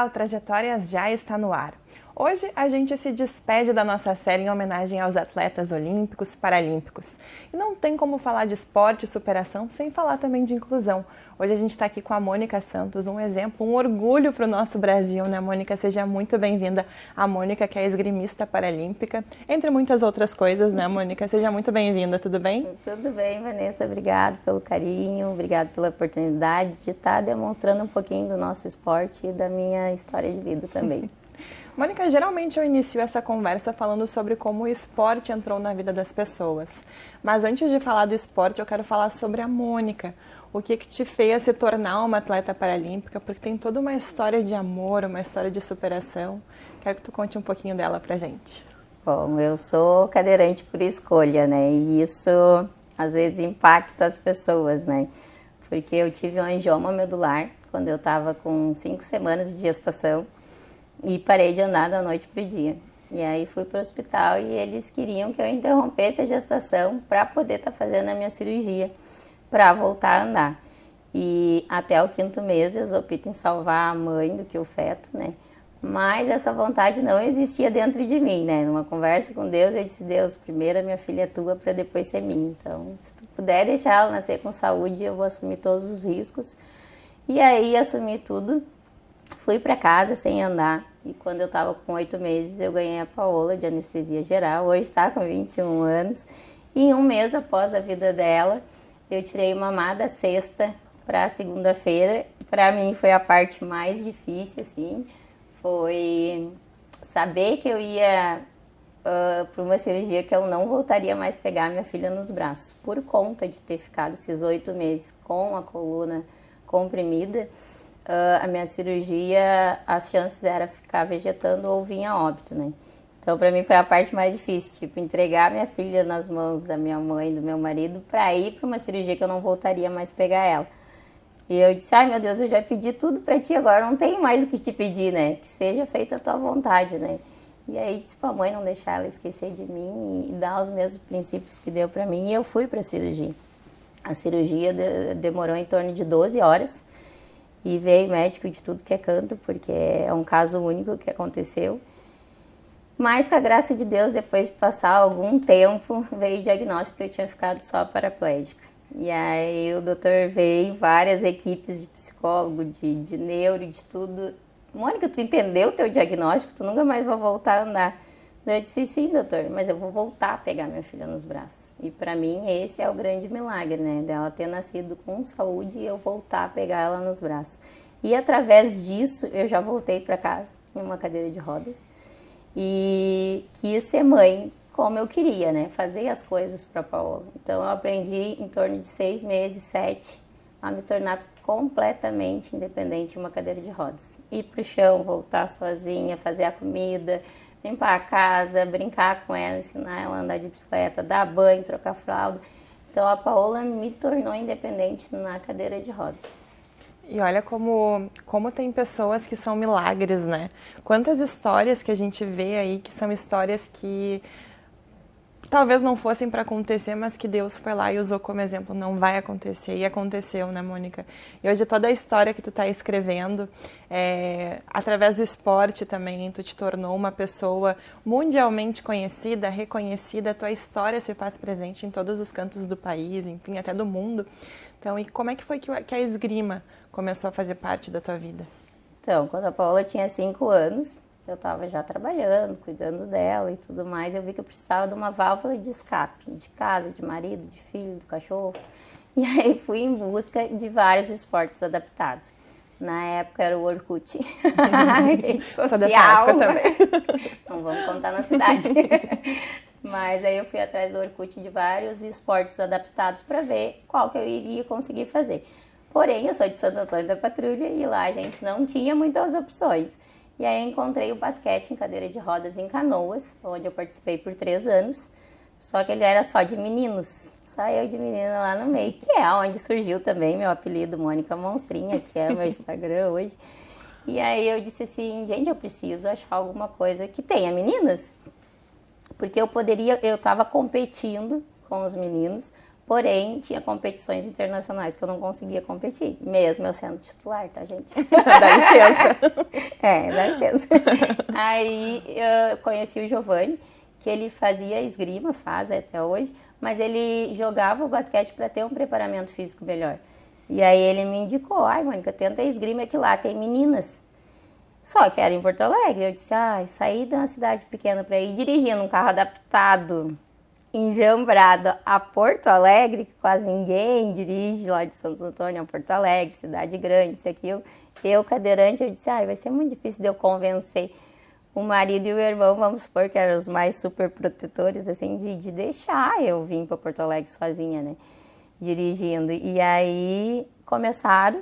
o Trajetórias já está no ar. Hoje a gente se despede da nossa série em homenagem aos atletas olímpicos, paralímpicos. E não tem como falar de esporte e superação sem falar também de inclusão. Hoje a gente está aqui com a Mônica Santos, um exemplo, um orgulho para o nosso Brasil, né, Mônica? Seja muito bem-vinda. A Mônica, que é esgrimista paralímpica, entre muitas outras coisas, né, Mônica? Seja muito bem-vinda, tudo bem? Tudo bem, Vanessa. Obrigada pelo carinho, obrigada pela oportunidade de estar demonstrando um pouquinho do nosso esporte e da minha história de vida também. Mônica, geralmente eu inicio essa conversa falando sobre como o esporte entrou na vida das pessoas. Mas antes de falar do esporte, eu quero falar sobre a Mônica. O que te fez se tornar uma atleta paralímpica? Porque tem toda uma história de amor, uma história de superação. Quero que tu conte um pouquinho dela pra gente. Bom, eu sou cadeirante por escolha, né? E isso às vezes impacta as pessoas, né? Porque eu tive um angioma medular quando eu estava com 5 semanas de gestação. E parei de andar da noite pro dia. E aí fui para o hospital e eles queriam que eu interrompesse a gestação para poder estar fazendo a minha cirurgia, para voltar a andar. E até o 5º mês eles optam em salvar a mãe do que o feto, né? Mas essa vontade não existia dentro de mim, né? Numa conversa com Deus, eu disse: Deus, primeiro a minha filha é tua para depois ser minha. Então, se tu puder deixar ela nascer com saúde, eu vou assumir todos os riscos. E aí assumi tudo. Fui para casa sem andar e quando eu estava com 8 meses eu ganhei a Paola de anestesia geral. Hoje está com 21 anos e em um mês após a vida dela eu tirei mamá da sexta para a segunda-feira. Para mim foi a parte mais difícil, assim, foi saber que eu ia para uma cirurgia que eu não voltaria mais pegar minha filha nos braços por conta de ter ficado esses 8 meses com a coluna comprimida. A minha cirurgia, as chances era ficar vegetando ou vir a óbito, né? Então, para mim foi a parte mais difícil, tipo, entregar minha filha nas mãos da minha mãe, do meu marido, para ir para uma cirurgia que eu não voltaria mais pegar ela. E eu disse: ai meu Deus, eu já pedi tudo para ti, agora não tenho mais o que te pedir, né? Que seja feita a tua vontade, né? E aí disse pra mãe não deixar ela esquecer de mim e dar os mesmos princípios que deu para mim, e eu fui para a cirurgia. A cirurgia demorou em torno de 12 horas. E veio médico de tudo que é canto, porque é um caso único que aconteceu. Mas, com a graça de Deus, depois de passar algum tempo, veio o diagnóstico que eu tinha ficado só paraplégica. E aí o doutor veio, várias equipes de psicólogo, de neuro, de tudo. Mônica, tu entendeu o teu diagnóstico? Tu nunca mais vai voltar a andar. Eu disse: sim, doutor, mas eu vou voltar a pegar minha filha nos braços. E para mim esse é o grande milagre, né? Dela ter nascido com saúde e eu voltar a pegar ela nos braços. E através disso eu já voltei para casa em uma cadeira de rodas e quis ser mãe como eu queria, né? Fazer as coisas para Paola. Então eu aprendi em torno de 6 meses, 7, a me tornar completamente independente em uma cadeira de rodas. Ir pro chão, voltar sozinha, fazer a comida, limpar a casa, brincar com ela, ensinar ela a andar de bicicleta, dar banho, trocar fralda. Então a Paola me tornou independente na cadeira de rodas. E olha como tem pessoas que são milagres, né? Quantas histórias que a gente vê aí que são histórias que talvez não fossem para acontecer, mas que Deus foi lá e usou como exemplo. Não vai acontecer. E aconteceu, né, Mônica? E hoje toda a história que tu tá escrevendo, através do esporte também, tu te tornou uma pessoa mundialmente conhecida, reconhecida. A tua história se faz presente em todos os cantos do país, enfim, até do mundo. Então, e como é que foi que a esgrima começou a fazer parte da tua vida? Então, quando a Paola tinha 5 anos, eu estava já trabalhando, cuidando dela e tudo mais. Eu vi que eu precisava de uma válvula de escape, de casa, de marido, de filho, do cachorro. E aí fui em busca de vários esportes adaptados. Na época era o Orkut, rede social. Também. Não vamos contar na cidade. Mas aí eu fui atrás do Orkut de vários esportes adaptados para ver qual que eu iria conseguir fazer. Porém, eu sou de Santo Antônio da Patrulha e lá a gente não tinha muitas opções. E aí eu encontrei o basquete em cadeira de rodas em Canoas, onde eu participei por 3 anos. Só que ele era só de meninos, só eu de menina lá no meio, que é onde surgiu também meu apelido Mônica Monstrinha, que é o meu Instagram hoje. E aí eu disse assim: gente, eu preciso achar alguma coisa que tenha meninas. Porque eu estava competindo com os meninos, Porém, tinha competições internacionais que eu não conseguia competir, mesmo eu sendo titular, tá, gente? Dá licença. Dá licença. Aí eu conheci o Giovanni, que ele fazia esgrima, faz até hoje, mas ele jogava o basquete para ter um preparamento físico melhor. E aí ele me indicou, ai, Mônica, tenta a esgrima que lá tem meninas. Só que era em Porto Alegre. Eu disse, saí de uma cidade pequena para ir dirigindo um carro adaptado, enjambrado a Porto Alegre, que quase ninguém dirige lá de Santo Antônio a Porto Alegre, cidade grande, isso e aquilo. Eu, cadeirante, eu disse, vai ser muito difícil de eu convencer o marido e o irmão, vamos supor que eram os mais super protetores, assim, de deixar eu vir para Porto Alegre sozinha, né, dirigindo. E aí começaram,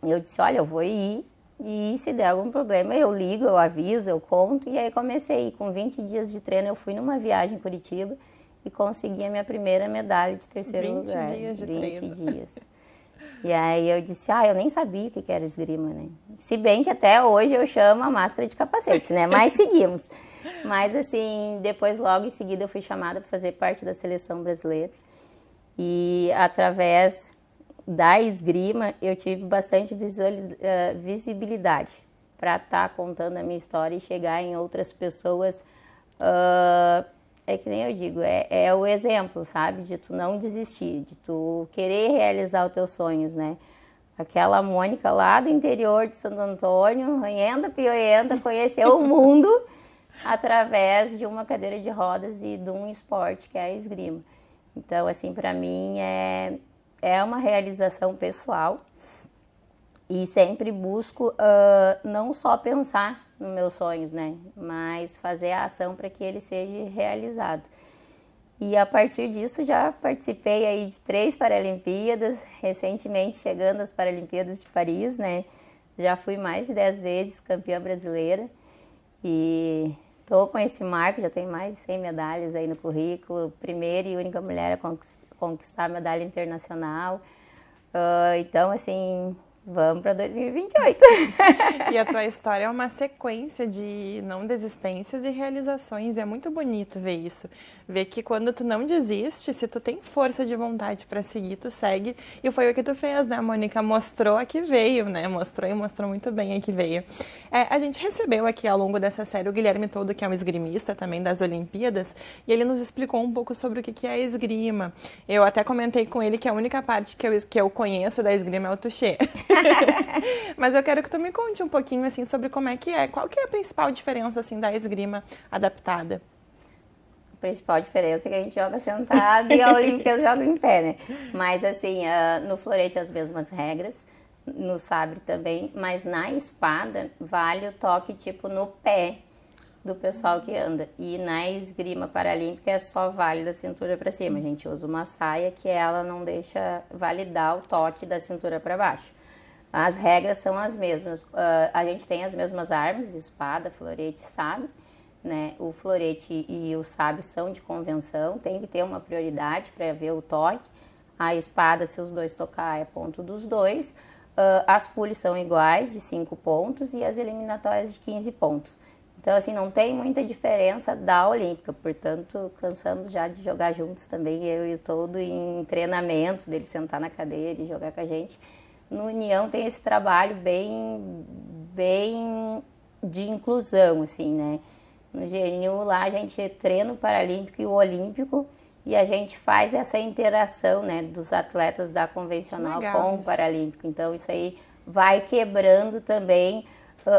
eu disse, olha, eu vou ir, e se der algum problema eu ligo, eu aviso, eu conto. E aí comecei, com 20 dias de treino eu fui numa viagem em Curitiba e consegui a minha primeira medalha de terceiro lugar. 20 dias de 20 treino. dias. E aí eu disse, eu nem sabia o que era esgrima, né? Se bem que até hoje eu chamo a máscara de capacete, né? Mas seguimos. Mas assim, depois logo em seguida eu fui chamada para fazer parte da seleção brasileira. E através da esgrima eu tive bastante visibilidade para estar contando a minha história e chegar em outras pessoas. É que nem eu digo, é o exemplo, sabe? De tu não desistir, de tu querer realizar os teus sonhos, né? Aquela Mônica lá do interior de Santo Antônio, ranhenta, pioenta, conheceu o mundo através de uma cadeira de rodas e de um esporte que é a esgrima. Então, assim, para mim é uma realização pessoal e sempre busco não só pensar nos meus sonhos, né? Mas fazer a ação para que ele seja realizado. E a partir disso já participei aí de 3 Paralimpíadas, recentemente chegando às Paralimpíadas de Paris, né? Já fui mais de 10 vezes campeã brasileira e estou com esse marco, já tenho mais de 100 medalhas aí no currículo, primeira e única mulher a conquistar a medalha internacional. Então, assim, vamos para 2028. E a tua história é uma sequência de não desistências e realizações. É muito bonito ver isso. Ver que quando tu não desiste, se tu tem força de vontade para seguir, tu segue. E foi o que tu fez, né, Mônica? Mostrou a que veio, né? Mostrou e mostrou muito bem a que veio. A gente recebeu aqui ao longo dessa série o Guilherme Toldo, que é um esgrimista também das Olimpíadas, e ele nos explicou um pouco sobre o que é a esgrima. Eu até comentei com ele que a única parte que eu conheço da esgrima é o touché. Mas eu quero que tu me conte um pouquinho assim sobre como é que é. Qual que é a principal diferença assim da esgrima adaptada? A principal diferença é que a gente joga sentado e a Olimpíada joga em pé, né? Mas assim, no florete as mesmas regras, no sabre também, mas na espada vale o toque tipo no pé do pessoal que anda. E na esgrima paralímpica é só vale da cintura para cima. A gente usa uma saia que ela não deixa validar o toque da cintura para baixo. As regras são as mesmas. A gente tem as mesmas armas, espada, florete, sabre, né? O florete e o sabre são de convenção, tem que ter uma prioridade para ver o toque. A espada, se os dois tocar, é ponto dos dois. As pules são iguais, de 5 pontos, e as eliminatórias de 15 pontos. Então, assim, não tem muita diferença da Olímpica, portanto, cansamos já de jogar juntos também, eu e o Todo, em treinamento, dele sentar na cadeira e jogar com a gente. No União tem esse trabalho bem de inclusão, assim, né? No GNU lá a gente treina o Paralímpico e o Olímpico e a gente faz essa interação, né, dos atletas da convencional com o Paralímpico. Então isso aí vai quebrando também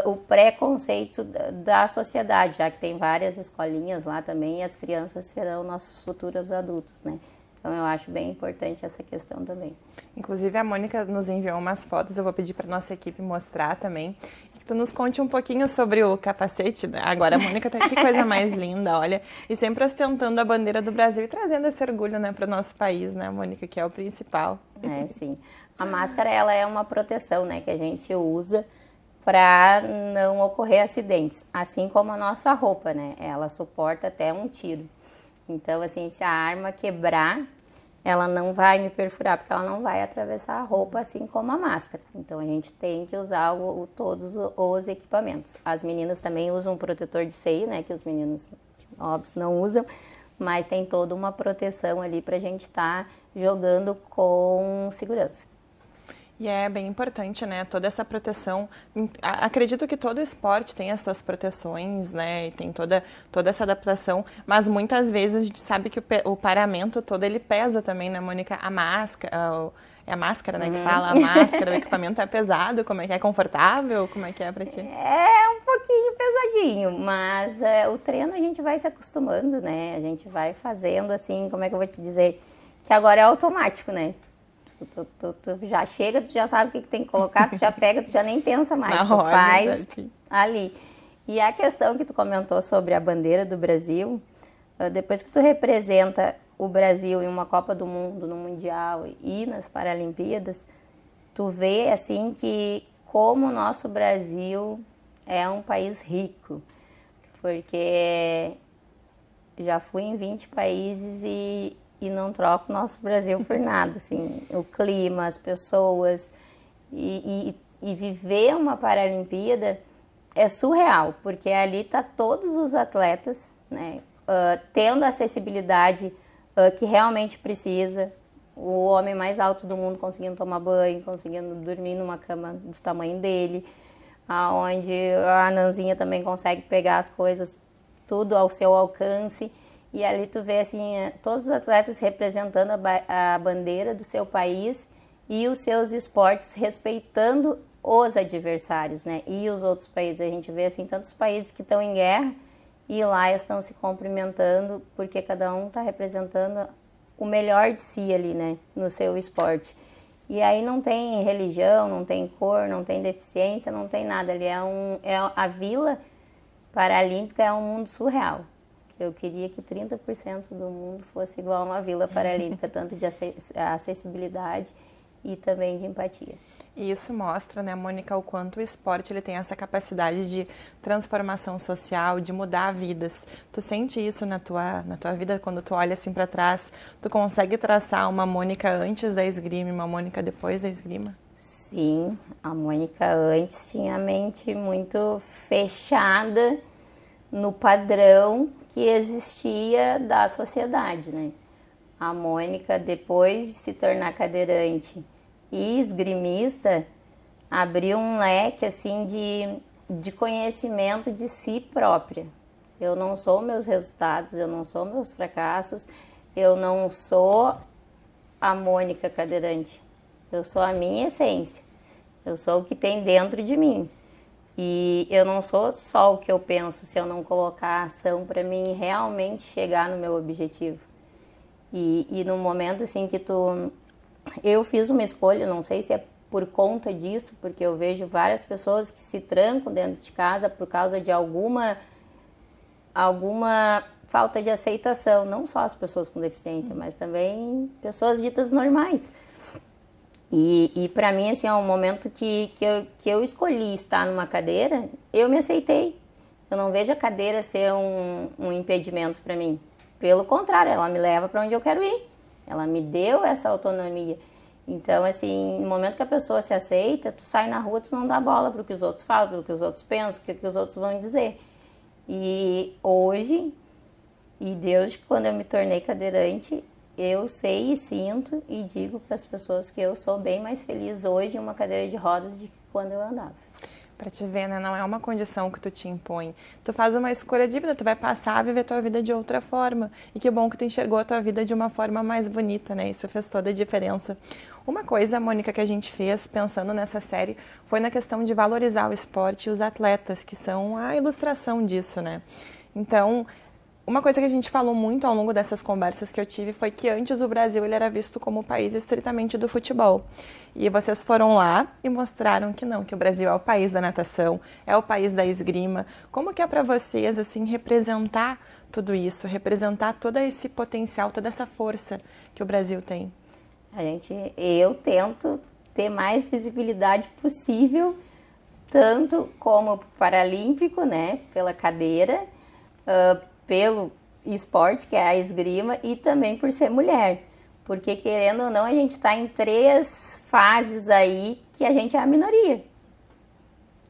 o preconceito da sociedade, já que tem várias escolinhas lá também e as crianças serão nossos futuros adultos, né? Então, eu acho bem importante essa questão também. Inclusive, a Mônica nos enviou umas fotos, eu vou pedir para nossa equipe mostrar também. Que tu nos conte um pouquinho sobre o capacete, né? Agora a Mônica tá, que coisa mais linda, olha. E sempre ostentando a bandeira do Brasil e trazendo esse orgulho, né, para o nosso país, né, Mônica, que é o principal. Sim. A máscara, ela é uma proteção, né, que a gente usa para não ocorrer acidentes. Assim como a nossa roupa, né? Ela suporta até um tiro. Então, assim, se a arma quebrar, ela não vai me perfurar, porque ela não vai atravessar a roupa, assim como a máscara. Então, a gente tem que usar todos os equipamentos. As meninas também usam um protetor de seio, né, que os meninos, óbvio, não usam, mas tem toda uma proteção ali para a gente estar jogando com segurança. E é bem importante, né, toda essa proteção. Acredito que todo esporte tem as suas proteções, né, e tem toda essa adaptação, mas muitas vezes a gente sabe que o paramento todo, ele pesa também, né, Mônica? A máscara, é a máscara, né, que fala, a máscara, o equipamento é pesado, como é que é? Confortável? Como é que é pra ti? É um pouquinho pesadinho, mas o treino a gente vai se acostumando, né, a gente vai fazendo assim, como é que eu vou te dizer, que agora é automático, né? Tu já chega, tu já sabe o que tem que colocar, tu já pega, tu já nem pensa mais, tu faz ali. E a questão que tu comentou sobre a bandeira do Brasil, depois que tu representa o Brasil em uma Copa do Mundo, no Mundial e nas Paralimpíadas, tu vê assim que como o nosso Brasil é um país rico, porque já fui em 20 países e não troco o nosso Brasil por nada, assim, o clima, as pessoas, e viver uma Paralimpíada é surreal, porque ali tá todos os atletas, né, tendo a acessibilidade que realmente precisa, o homem mais alto do mundo conseguindo tomar banho, conseguindo dormir numa cama do tamanho dele, aonde a Nanzinha também consegue pegar as coisas tudo ao seu alcance. E ali tu vê assim, todos os atletas representando a bandeira do seu país e os seus esportes respeitando os adversários, né? E os outros países, a gente vê assim, tantos países que estão em guerra e lá estão se cumprimentando porque cada um está representando o melhor de si ali, né? No seu esporte. E aí não tem religião, não tem cor, não tem deficiência, não tem nada. Ali a Vila Paralímpica é um mundo surreal. Eu queria que 30% do mundo fosse igual a uma Vila Paralímpica, tanto de acessibilidade e também de empatia. E isso mostra, né, Mônica, o quanto o esporte ele tem essa capacidade de transformação social, de mudar vidas. Tu sente isso na tua vida, quando tu olha assim para trás, tu consegue traçar uma Mônica antes da esgrima e uma Mônica depois da esgrima? Sim, a Mônica antes tinha a mente muito fechada no padrão que existia da sociedade, né? A Mônica, depois de se tornar cadeirante e esgrimista, abriu um leque assim de conhecimento de si própria. Eu não sou meus resultados, eu não sou meus fracassos, eu não sou a Mônica cadeirante. Eu sou a minha essência, eu sou o que tem dentro de mim. E eu não sou só o que eu penso se eu não colocar a ação para mim realmente chegar no meu objetivo. E no momento assim que eu fiz uma escolha, não sei se é por conta disso, porque eu vejo várias pessoas que se trancam dentro de casa por causa de alguma falta de aceitação, não só as pessoas com deficiência, mas também pessoas ditas normais. E para mim, assim, é um momento que eu escolhi estar numa cadeira, eu me aceitei. Eu não vejo a cadeira ser um impedimento para mim. Pelo contrário, ela me leva para onde eu quero ir. Ela me deu essa autonomia. Então, assim, no momento que a pessoa se aceita, tu sai na rua, tu não dá bola para o que os outros falam, para o que os outros pensam, para o que os outros vão dizer. E hoje, e desde quando eu me tornei cadeirante, eu sei e sinto e digo para as pessoas que eu sou bem mais feliz hoje em uma cadeira de rodas do que quando eu andava. Para te ver, né? Não é uma condição que tu te impõe. Tu faz uma escolha de vida, tu vai passar a viver tua vida de outra forma. E que bom que tu enxergou a tua vida de uma forma mais bonita, né? Isso fez toda a diferença. Uma coisa, Mônica, que a gente fez pensando nessa série foi na questão de valorizar o esporte e os atletas, que são a ilustração disso, né? Então, uma coisa que a gente falou muito ao longo dessas conversas que eu tive foi que antes o Brasil ele era visto como um país estritamente do futebol. E vocês foram lá e mostraram que não, que o Brasil é o país da natação, é o país da esgrima. Como que é para vocês assim representar tudo isso, representar todo esse potencial, toda essa força que o Brasil tem? Eu tento ter mais visibilidade possível, tanto como paralímpico, né, pela cadeira, pelo esporte, que é a esgrima, e também por ser mulher. Porque, querendo ou não, a gente está em 3 fases aí que a gente é a minoria.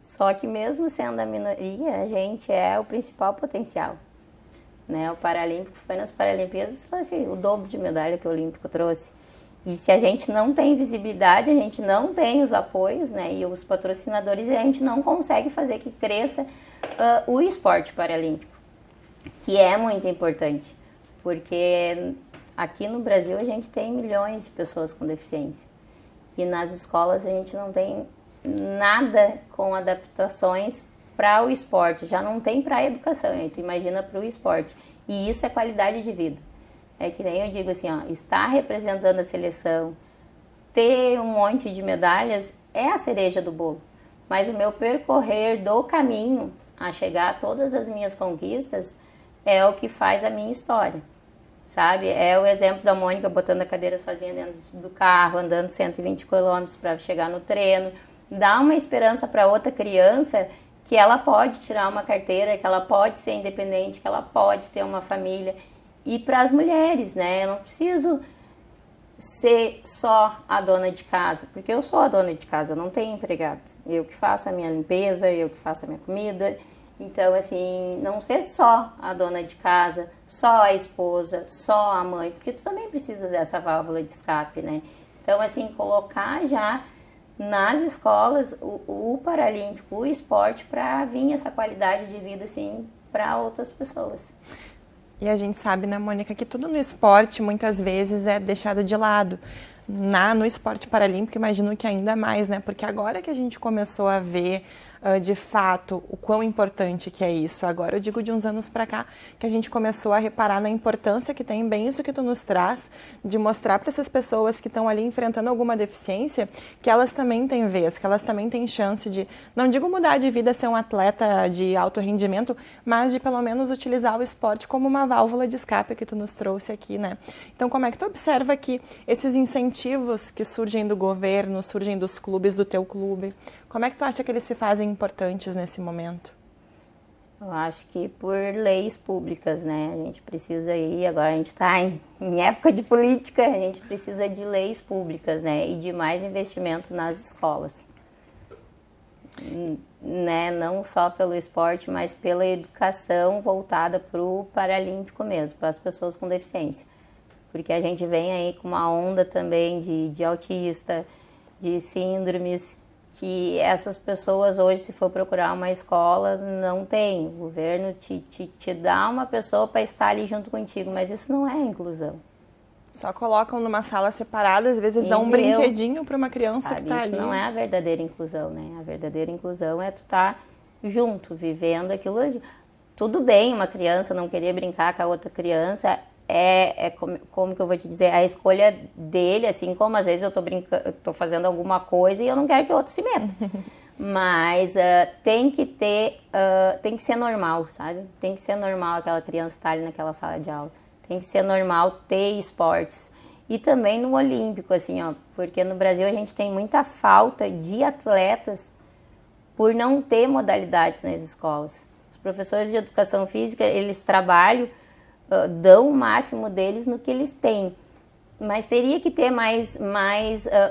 Só que mesmo sendo a minoria, a gente é o principal potencial. né? O Paralímpico foi nas Paralimpíadas, foi assim, o dobro de medalha que o Olímpico trouxe. E se a gente não tem visibilidade, a gente não tem os apoios, né, e os patrocinadores, a gente não consegue fazer que cresça o esporte paralímpico, que é muito importante, porque aqui no Brasil a gente tem milhões de pessoas com deficiência e nas escolas a gente não tem nada com adaptações para o esporte, já não tem para a educação, a gente imagina para o esporte, e isso é qualidade de vida. É que nem eu digo assim, ó, estar representando a seleção, ter um monte de medalhas é a cereja do bolo. Mas o meu percorrer do caminho a chegar a todas as minhas conquistas é o que faz a minha história, sabe? É o exemplo da Mônica botando a cadeira sozinha dentro do carro, andando 120 quilômetros para chegar no treino. Dá uma esperança para outra criança que ela pode tirar uma carteira, que ela pode ser independente, que ela pode ter uma família. E para as mulheres, né? Eu não preciso ser só a dona de casa, porque eu sou a dona de casa, eu não tenho empregado. Eu que faço a minha limpeza, eu que faço a minha comida. Então, assim, não ser só a dona de casa, só a esposa, só a mãe, porque tu também precisa dessa válvula de escape, né? Então, assim, colocar já nas escolas o paralímpico, o esporte, para vir essa qualidade de vida, assim, para outras pessoas. E a gente sabe, né, Mônica, que tudo no esporte muitas vezes é deixado de lado. No esporte paralímpico, imagino que ainda mais, né? Porque agora que a gente começou a ver de fato o quão importante que é isso. Agora eu digo de uns anos para cá que a gente começou a reparar na importância que tem, bem isso que tu nos traz, de mostrar para essas pessoas que estão ali enfrentando alguma deficiência, que elas também têm vez, que elas também têm chance de, não digo mudar de vida, ser um atleta de alto rendimento, mas de pelo menos utilizar o esporte como uma válvula de escape que tu nos trouxe aqui, né? Então, como é que tu observa que esses incentivos que surgem do governo, surgem dos clubes, do teu clube, como é que tu acha que eles se fazem importantes nesse momento? Eu acho que por leis públicas, né? A gente precisa ir, agora a gente está em época de política, a gente precisa de leis públicas, né? E de mais investimento nas escolas. Né? Não só pelo esporte, mas pela educação voltada para o paralímpico mesmo, para as pessoas com deficiência. Porque a gente vem aí com uma onda também de autista, de síndromes, que essas pessoas hoje, se for procurar uma escola, não tem. O governo te dá uma pessoa para estar ali junto contigo, mas isso não é inclusão. Só colocam numa sala separada, às vezes dão um brinquedinho para uma criança que está ali. Isso não é a verdadeira inclusão, né? A verdadeira inclusão é tu estar junto, vivendo aquilo. Tudo bem uma criança não querer brincar com a outra criança, como que eu vou te dizer, a escolha dele, assim como às vezes eu tô fazendo alguma coisa e eu não quero que o outro se meta. Mas tem que ser normal, sabe? Tem que ser normal aquela criança estar ali naquela sala de aula. Tem que ser normal ter esportes. E também no Olímpico, assim, ó, porque no Brasil a gente tem muita falta de atletas por não ter modalidades nas escolas. Os professores de educação física, eles trabalham, dão o máximo deles no que eles têm. Mas teria que ter mais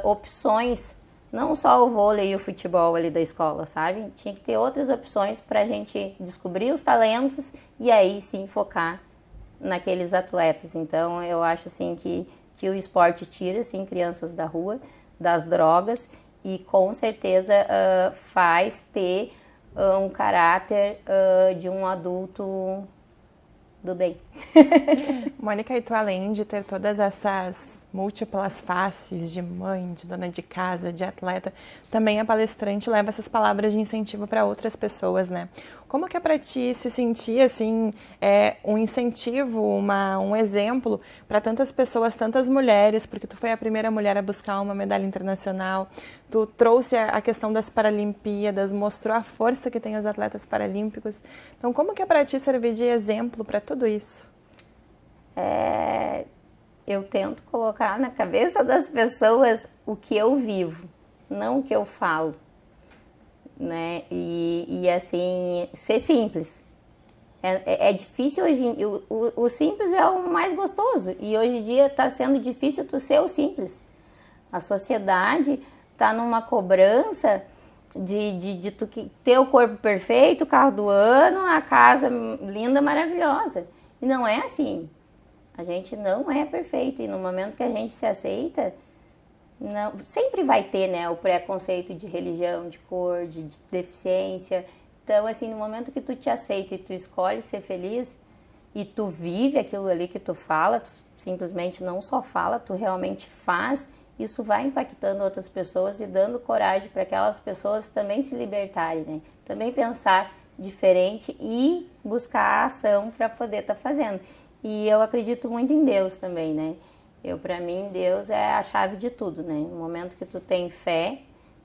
opções, não só o vôlei e o futebol ali da escola, sabe? Tinha que ter outras opções para a gente descobrir os talentos e aí sim focar naqueles atletas. Então eu acho assim que o esporte tira assim, crianças da rua, das drogas e com certeza faz ter um caráter de um adulto do bem. Mônica, e tu, além de ter todas essas múltiplas faces de mãe, de dona de casa, de atleta, também a palestrante leva essas palavras de incentivo para outras pessoas, né? Como que é para ti se sentir, assim, um incentivo, um exemplo para tantas pessoas, tantas mulheres, porque tu foi a primeira mulher a buscar uma medalha internacional, tu trouxe a questão das Paralimpíadas, mostrou a força que tem os atletas paralímpicos. Então, como que é para ti servir de exemplo para tudo isso? Eu tento colocar na cabeça das pessoas o que eu vivo, não o que eu falo, né? E assim, ser simples. É difícil hoje, o simples é o mais gostoso e hoje em dia está sendo difícil tu ser o simples. A sociedade está numa cobrança de tu ter o corpo perfeito, o carro do ano, a casa linda, maravilhosa. E E não é assim. A gente não é perfeito. E no momento que a gente se aceita, não, sempre vai ter, né, o preconceito de religião, de cor, de deficiência. Então, assim, no momento que tu te aceita e tu escolhe ser feliz e tu vive aquilo ali que tu fala, tu simplesmente não só fala, tu realmente faz, isso vai impactando outras pessoas e dando coragem para aquelas pessoas também se libertarem, né? Também pensar diferente e buscar a ação para poder estar fazendo. E eu acredito muito em Deus também, né? Para mim, Deus é a chave de tudo, né? No momento que tu tem fé,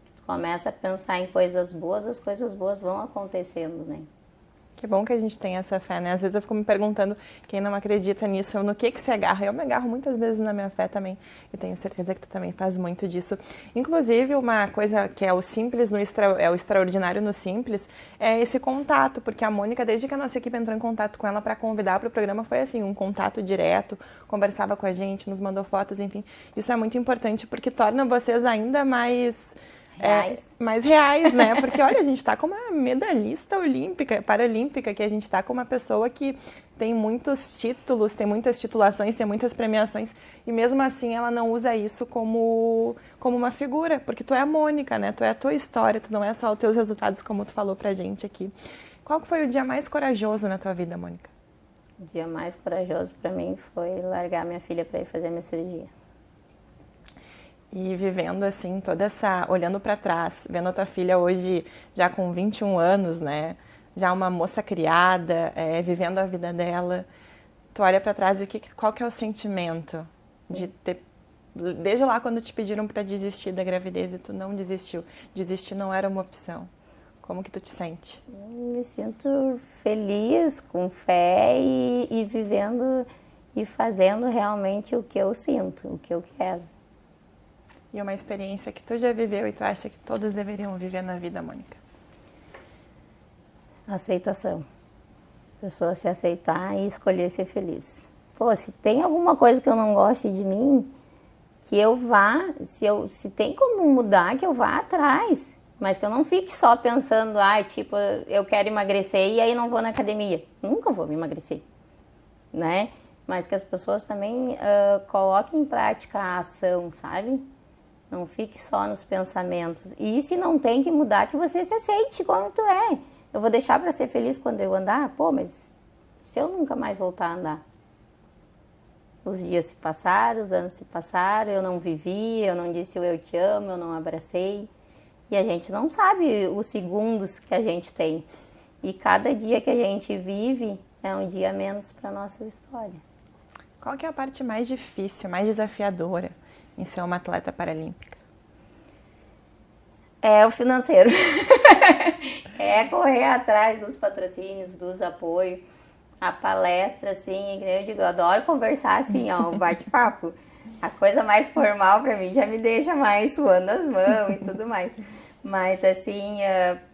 que tu começa a pensar em coisas boas, as coisas boas vão acontecendo, né? Que bom que a gente tem essa fé, né? Às vezes eu fico me perguntando, quem não acredita nisso, no que se agarra? Eu me agarro muitas vezes na minha fé também, e tenho certeza que tu também faz muito disso. Inclusive, uma coisa que é o simples, é o extraordinário no simples, é esse contato, porque a Mônica, desde que a nossa equipe entrou em contato com ela para convidar para o programa, foi assim, um contato direto, conversava com a gente, nos mandou fotos, enfim. Isso é muito importante, porque torna vocês ainda mais... mais reais, né? Porque, olha, a gente está com uma medalhista olímpica, paralímpica, que a gente está com uma pessoa que tem muitos títulos, tem muitas titulações, tem muitas premiações, e mesmo assim ela não usa isso como uma figura, porque tu é a Mônica, né? Tu é a tua história, tu não é só os teus resultados, como tu falou pra gente aqui. Qual que foi o dia mais corajoso na tua vida, Mônica? O dia mais corajoso para mim foi largar minha filha para ir fazer minha cirurgia. E vivendo assim, toda essa, olhando para trás, vendo a tua filha hoje já com 21 anos, né? Já uma moça criada, vivendo a vida dela. Tu olha para trás e qual que é o sentimento de ter, desde lá quando te pediram para desistir da gravidez e tu não desistiu. Desistir não era uma opção. Como que tu te sente? Me sinto feliz, com fé e vivendo e fazendo realmente o que eu sinto, o que eu quero. E uma experiência que tu já viveu e tu acha que todos deveriam viver na vida, Mônica? Aceitação. A pessoa se aceitar e escolher ser feliz. Pô, se tem alguma coisa que eu não goste de mim, que eu vá, se tem como mudar, que eu vá atrás. Mas que eu não fique só pensando, tipo, eu quero emagrecer e aí não vou na academia. Nunca vou me emagrecer, né? Mas que as pessoas também coloquem em prática a ação, sabe? Não fique só nos pensamentos. E se não tem que mudar, que você se aceite como tu é. Eu vou deixar para ser feliz quando eu andar? Pô, mas se eu nunca mais voltar a andar? Os dias se passaram, os anos se passaram, eu não vivi, eu não disse o eu te amo, eu não abracei. E a gente não sabe os segundos que a gente tem. E cada dia que a gente vive é um dia a menos para nossa história. Qual que é a parte mais difícil, mais desafiadora em ser uma atleta paralímpica? É o financeiro. É correr atrás dos patrocínios, dos apoios. A palestra, assim, eu digo, eu adoro conversar assim, ó, o bate-papo. A coisa mais formal pra mim já me deixa mais suando as mãos e tudo mais. Mas, assim,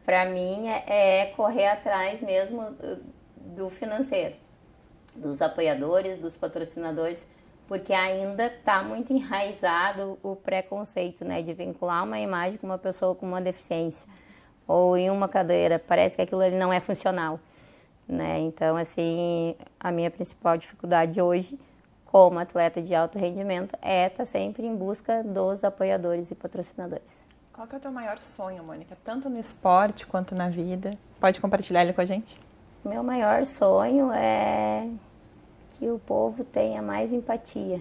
pra mim é correr atrás mesmo do financeiro. Dos apoiadores, dos patrocinadores, porque ainda está muito enraizado o preconceito, né, de vincular uma imagem com uma pessoa com uma deficiência ou em uma cadeira, parece que aquilo ali não é funcional, né? Então, assim, a minha principal dificuldade hoje, como atleta de alto rendimento, é estar sempre em busca dos apoiadores e patrocinadores. Qual que é o teu maior sonho, Mônica? Tanto no esporte quanto na vida? Pode compartilhar ele com a gente? Meu maior sonho é que o povo tenha mais empatia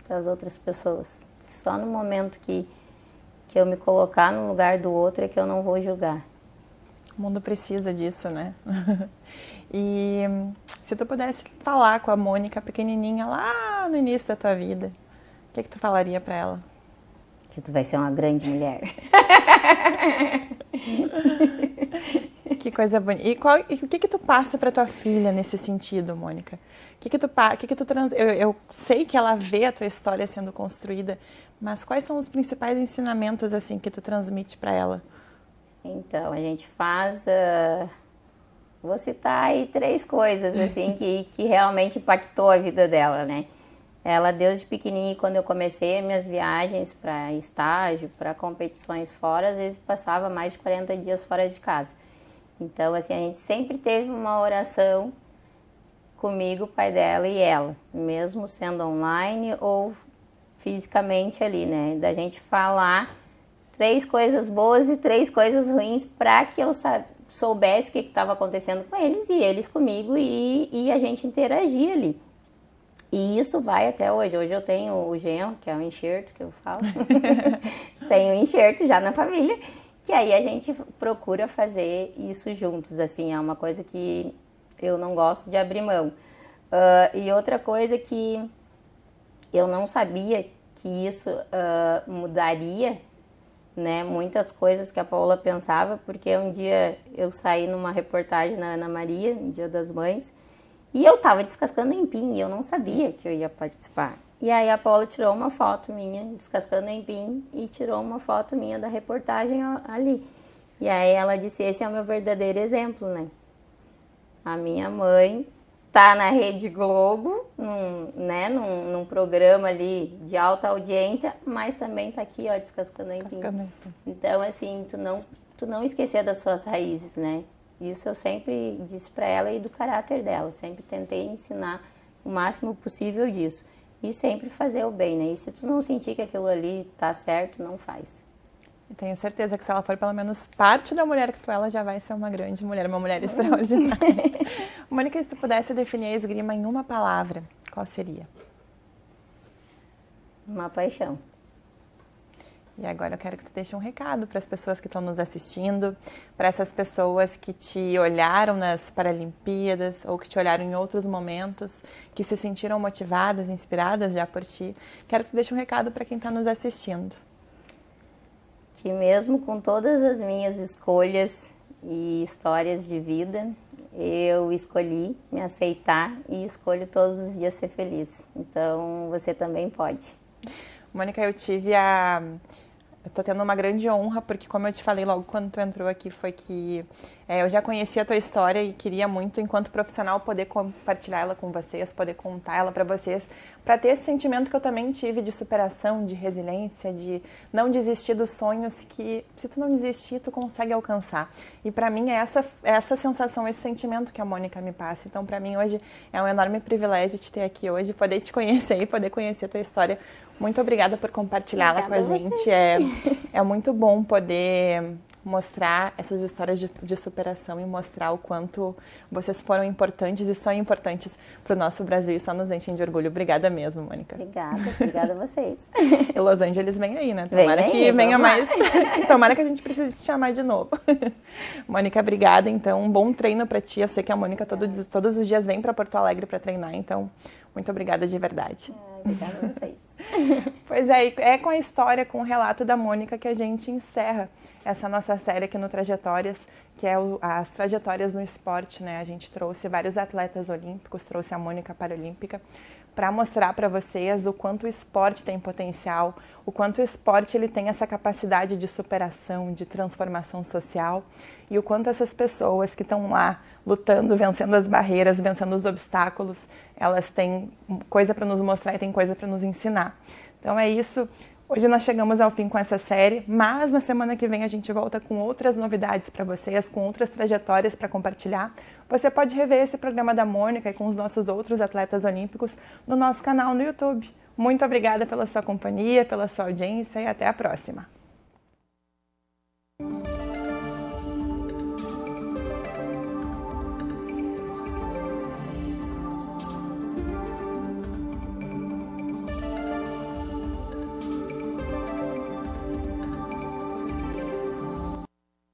pelas outras pessoas. Só no momento que eu me colocar no lugar do outro é que eu não vou julgar. O mundo precisa disso, né? E se tu pudesse falar com a Mônica pequenininha lá no início da tua vida, o que tu falaria para ela? Que tu vai ser uma grande mulher. Que coisa bonita. E o que tu passa para tua filha nesse sentido, Mônica? Eu sei que ela vê a tua história sendo construída, mas quais são os principais ensinamentos assim que tu transmite para ela? Então, a gente faz, vou citar aí 3 coisas assim que realmente impactou a vida dela, né? Ela, desde pequenininha, quando eu comecei minhas viagens para estágio, para competições fora, às vezes passava mais de 40 dias fora de casa. Então, assim, a gente sempre teve uma oração comigo, o pai dela e ela, mesmo sendo online ou fisicamente ali, né? Da gente falar 3 coisas boas e 3 coisas ruins para que eu soubesse o que estava acontecendo com eles e eles comigo e a gente interagir ali. E isso vai até hoje. Hoje eu tenho o genro, que é o enxerto que eu falo. Tenho um enxerto já na família, que aí a gente procura fazer isso juntos, assim, é uma coisa que eu não gosto de abrir mão. E outra coisa que eu não sabia que isso mudaria, né, muitas coisas que a Paola pensava, porque um dia eu saí numa reportagem na Ana Maria, no Dia das Mães, e eu tava descascando empim e eu não sabia que eu ia participar. E aí a Paola tirou uma foto minha, descascando empim, e tirou uma foto minha da reportagem ali. E aí ela disse, esse é o meu verdadeiro exemplo, né? A minha mãe tá na Rede Globo, num programa ali de alta audiência, mas também tá aqui, ó, descascando empim. Então, assim, tu não esquecer das suas raízes, né? Isso eu sempre disse para ela e do caráter dela. Sempre tentei ensinar o máximo possível disso. E sempre fazer o bem, né? E se tu não sentir que aquilo ali tá certo, não faz. E tenho certeza que se ela for pelo menos parte da mulher que tu é, ela já vai ser uma grande mulher, uma mulher extraordinária. Mônica, se tu pudesse definir a esgrima em uma palavra, qual seria? Uma paixão. E agora eu quero que tu deixe um recado para as pessoas que estão nos assistindo, para essas pessoas que te olharam nas Paralimpíadas ou que te olharam em outros momentos, que se sentiram motivadas, inspiradas já por ti. Quero que tu deixe um recado para quem está nos assistindo. Que mesmo com todas as minhas escolhas e histórias de vida, eu escolhi me aceitar e escolho todos os dias ser feliz. Então, você também pode. Mônica, eu tô tendo uma grande honra, porque como eu te falei logo quando tu entrou aqui, foi que eu já conhecia a tua história e queria muito, enquanto profissional, poder compartilhar ela com vocês, poder contar ela para vocês, para ter esse sentimento que eu também tive de superação, de resiliência, de não desistir dos sonhos que, se tu não desistir, tu consegue alcançar. E para mim é essa sensação, esse sentimento que a Mônica me passa. Então, para mim, hoje é um enorme privilégio te ter aqui hoje, poder te conhecer e poder conhecer a tua história. Muito obrigada por compartilhá-la com a gente. É muito bom poder mostrar essas histórias de superação e mostrar o quanto vocês foram importantes e são importantes para o nosso Brasil e só nos enchem de orgulho. Obrigada mesmo, Mônica. Obrigada a vocês. E Los Angeles vem aí, né? Tomara que venha mais. Tomara que a gente precise te chamar de novo. Mônica, obrigada. Então, um bom treino para ti. Eu sei que a Mônica todos os dias vem para Porto Alegre para treinar, então muito obrigada de verdade. Obrigada a vocês. Pois é com a história, com o relato da Mônica que a gente encerra essa nossa série aqui no Trajetórias, que é as trajetórias no esporte, né? A gente trouxe vários atletas olímpicos, trouxe a Mônica Paralímpica, para mostrar para vocês o quanto o esporte tem potencial, o quanto o esporte ele tem essa capacidade de superação, de transformação social, e o quanto essas pessoas que estão lá lutando, vencendo as barreiras, vencendo os obstáculos, elas têm coisa para nos mostrar e têm coisa para nos ensinar. Então é isso. Hoje nós chegamos ao fim com essa série, mas na semana que vem a gente volta com outras novidades para vocês, com outras trajetórias para compartilhar. Você pode rever esse programa da Mônica e com os nossos outros atletas olímpicos no nosso canal no YouTube. Muito obrigada pela sua companhia, pela sua audiência e até a próxima.